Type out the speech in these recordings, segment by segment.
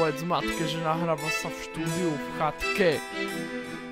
Povedz matke, že nahráva sa v štúdiu v chatke.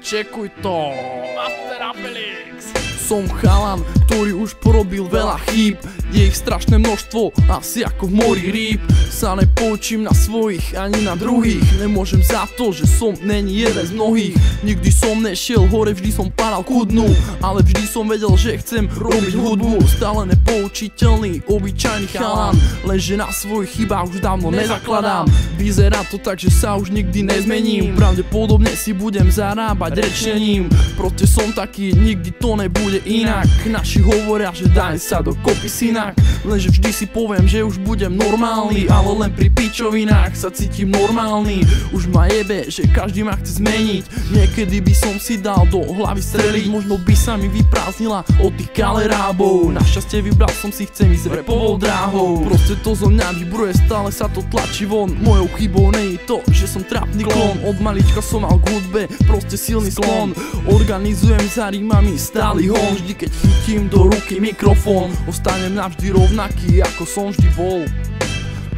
Čekuj to! Master Apelix! Som chalan, ktorý už porobil veľa chýb. Je ich strašné množstvo, asi ako v mori rýb. Sa nepoučím na svojich, ani na druhých. Nemôžem za to, že som není jeden z mnohých. Nikdy som nešiel hore, vždy som padal ku dnu. Ale vždy som vedel, že chcem robiť hudbu. Stále nepoučiteľný, obyčajný chalan. Lenže na svojich chybách už dávno nezakladám. Vyzerá to tak, že sa už nikdy nezmením. Pravdepodobne si budem zarábať rečením. Proste som taký, nikdy to nebude inak. Naši hovoria, že daj sa dokopy synak. Lenže vždy si poviem, že už budem normálny. Ale len pri pičovinách sa cítim normálny. Už ma jebe, že každý ma chce zmeniť. Niekedy by som si dal do hlavy streliť. Možno by sa mi vyprázdnila od tých kalerábov. Našťastie vybral som si, chcem ísť repovou dráhou. Proste to zo mňa vybruje, stále sa to tlačí von. Mojou chybou nie je to, že som trápny klon. Od malička som mal k hudbe proste silný sklon. Organizujem za rímami stály hon. Vždy keď chytím do ruky mikrofón, ostanem navždy rovnaký, ako som vždy bol.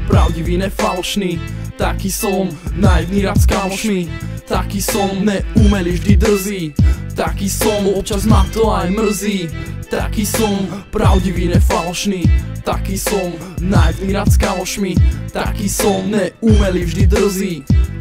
Pravdivý, nefalošný, taký som. Naivný rád s kamošmi, taký som. Neumelý, vždy drzý, taký som. Občas ma to aj mrzí, taký som. Pravdivý, nefalošný, taký som. Naivný rád s kamošmi, taký som. Neumelý, vždy drzý,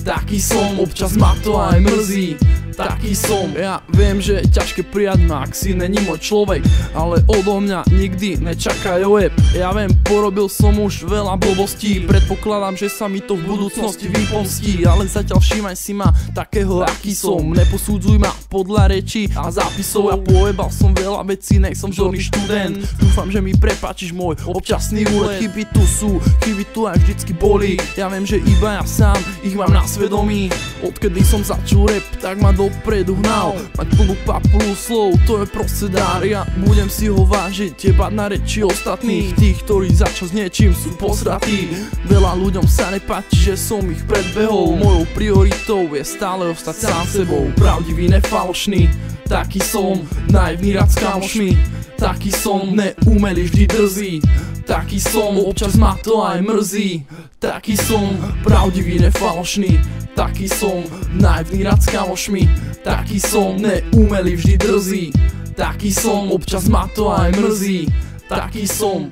taký som. Občas ma to aj mrzí, taký som. Ja viem, že je ťažké prijať ma, ak si není môj človek, ale odo mňa nikdy nečakaj web. Ja viem, porobil som už veľa blbostí. Predpokladám, že sa mi to v budúcnosti vypomstí. Ale zatiaľ všímaj si ma takého, aký som. Neposúdzuj ma podľa rečí a zápisov. Ja pojebal som veľa vecí, nej som žorný študent. Dúfam, že mi prepáčiš môj občasný úlet. Chyby tu sú, chyby tu aj vždycky boli. Ja viem, že iba ja sám ich mám na svedomí. Odkedy som začal rap, tak ma dopredu hnal. Mať plnú papulu slov, to je proste dar. Ja budem si ho vážiť, teba na reči ostatných. Tých, ktorí začal s niečím, sú posratí. Veľa ľuďom sa nepáči, že som ich predbehol. Mojou prioritou je stále ostať sám sebou. Pravdivý, nefalošný, taký som. Naivný rád s kamošmi, taký som. Neumelý, vždy drzý, taký som. Občas ma to aj mrzí, taký som. Pravdivý, nefalošný, taký som. Naivný rád s kamošmi, taký som. Neumelý, vždy drzý, taký som. Občas ma to aj mrzí, taký som.